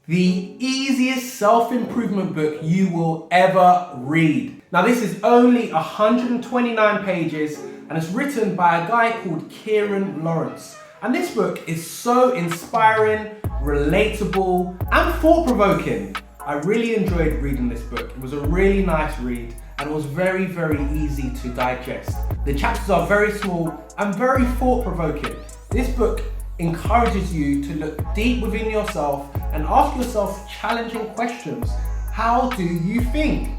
The easiest self-improvement book you will ever read. Now this is only 129 pages and it's written by a guy called Kieron Lawrence. And this book is so inspiring, relatable, and thought-provoking. I really enjoyed reading this book. It was a really nice read and it was very, very easy to digest. The chapters are very small and very thought-provoking. This book encourages you to look deep within yourself and ask yourself challenging questions. How do you think?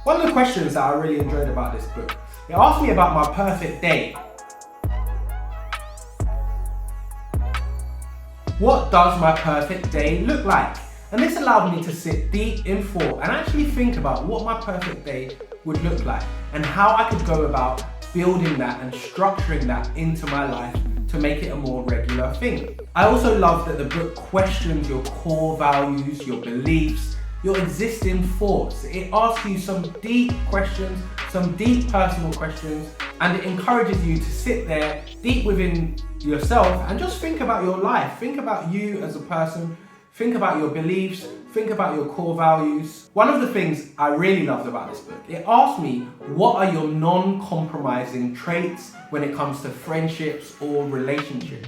One of the questions that I really enjoyed about this book, it asked me about my perfect day. What does my perfect day look like? And this allowed me to sit deep in thought and actually think about what my perfect day would look like and how I could go about building that and structuring that into my life to make it a more regular thing. I also love that the book questions your core values, your beliefs, your existing thoughts. It asks you some deep questions, some deep personal questions, and it encourages you to sit there deep within yourself and just think about your life. Think about you as a person, think about your beliefs, think about your core values. One of the things I really loved about this book, it asked me, what are your non-compromising traits when it comes to friendships or relationships?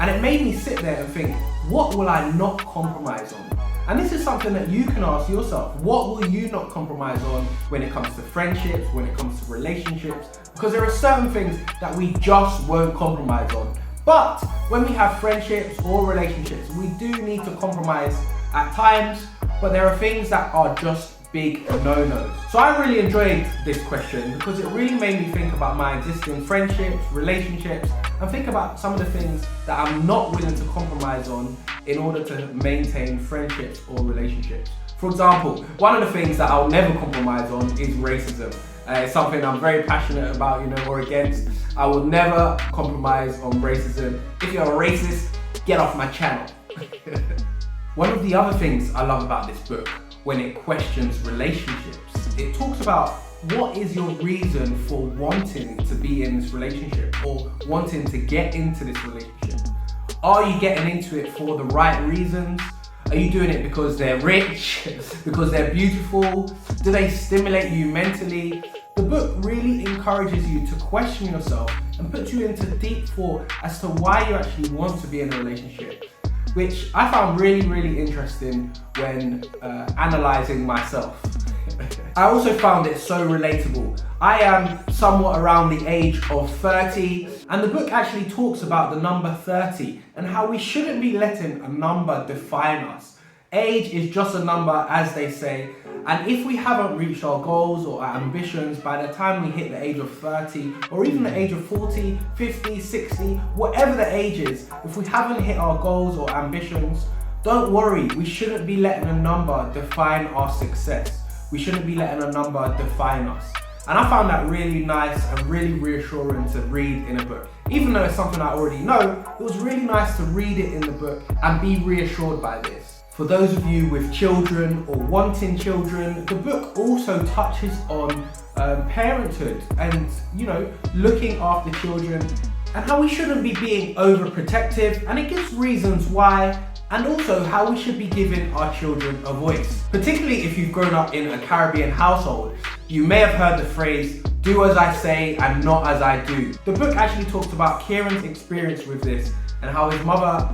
And it made me sit there and think, what will I not compromise on? And this is something that you can ask yourself. What will you not compromise on when it comes to friendships, when it comes to relationships? Because there are certain things that we just won't compromise on. But when we have friendships or relationships, we do need to compromise at times, but there are things that are just big no-nos. So I really enjoyed this question because it really made me think about my existing friendships, relationships, and think about some of the things that I'm not willing to compromise on in order to maintain friendships or relationships. For example, one of the things that I'll never compromise on is racism. It's something I'm very passionate about, or against. I will never compromise on racism. If you're a racist, get off my channel. One of the other things I love about this book, when it questions relationships, it talks about what is your reason for wanting to be in this relationship or wanting to get into this relationship. Are you getting into it for the right reasons? Are you doing it because they're rich, because they're beautiful? Do they stimulate you mentally? The book really encourages you to question yourself and puts you into deep thought as to why you actually want to be in a relationship, which I found really, really interesting when analysing myself. I also found it so relatable. I am somewhat around the age of 30, and the book actually talks about the number 30 and how we shouldn't be letting a number define us. Age is just a number, as they say, and if we haven't reached our goals or our ambitions by the time we hit the age of 30, or even the age of 40, 50, 60, whatever the age is, if we haven't hit our goals or ambitions, don't worry, we shouldn't be letting a number define our success. We shouldn't be letting a number define us. And I found that really nice and really reassuring to read in a book. Even though it's something I already know, it was really nice to read it in the book and be reassured by this. For those of you with children or wanting children, the book also touches on parenthood and, looking after children and how we shouldn't be being overprotective, and it gives reasons why, and also how we should be giving our children a voice. Particularly if you've grown up in a Caribbean household, you may have heard the phrase, do as I say and not as I do. The book actually talks about Kieron's experience with this and how his mother,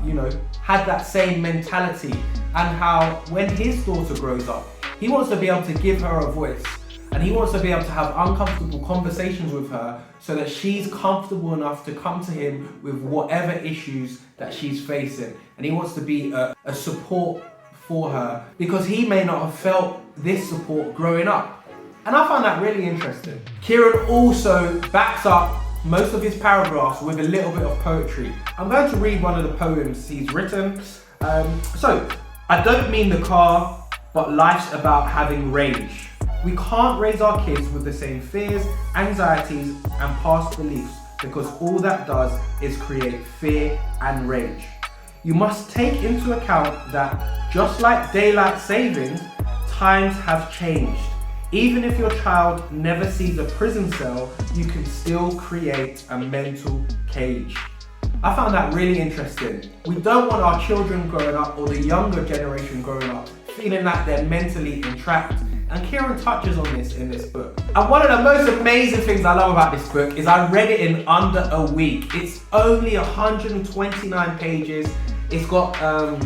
had that same mentality, and how when his daughter grows up, he wants to be able to give her a voice and he wants to be able to have uncomfortable conversations with her so that she's comfortable enough to come to him with whatever issues that she's facing. And he wants to be a support for her because he may not have felt this support growing up. And I found that really interesting. Kieron also backs up most of his paragraphs with a little bit of poetry. I'm going to read one of the poems he's written. So, I don't mean the car, but life's about having rage. We can't raise our kids with the same fears, anxieties, and past beliefs because all that does is create fear and rage. You must take into account that just like daylight savings, times have changed. Even if your child never sees a prison cell, you can still create a mental cage. I found that really interesting. We don't want our children growing up, or the younger generation growing up, feeling like they're mentally entrapped. And Kieron touches on this in this book. And one of the most amazing things I love about this book is I read it in under a week. It's only 129 pages. It's got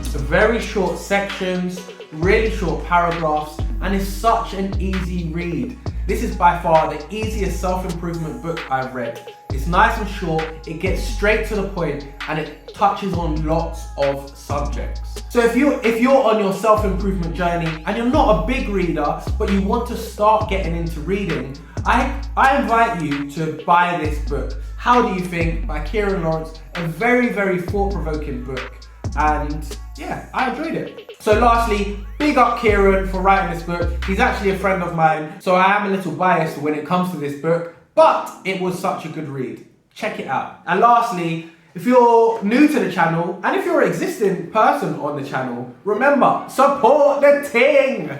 very short sections, really short paragraphs, and it's such an easy read. This is by far the easiest self-improvement book I've read. It's nice and short, it gets straight to the point, and it touches on lots of subjects. So if you're on your self-improvement journey and you're not a big reader, but you want to start getting into reading, I invite you to buy this book, How Do You Think? By Kieron Lawrence. A very, very thought-provoking book. And yeah, I enjoyed it. So lastly, big up Kieron for writing this book. He's actually a friend of mine, so I am a little biased when it comes to this book, but it was such a good read. Check it out. And lastly, if you're new to the channel, and if you're an existing person on the channel, remember, support the TING!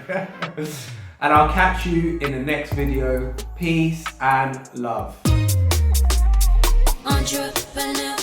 And I'll catch you in the next video. Peace and love. Entrepreneur.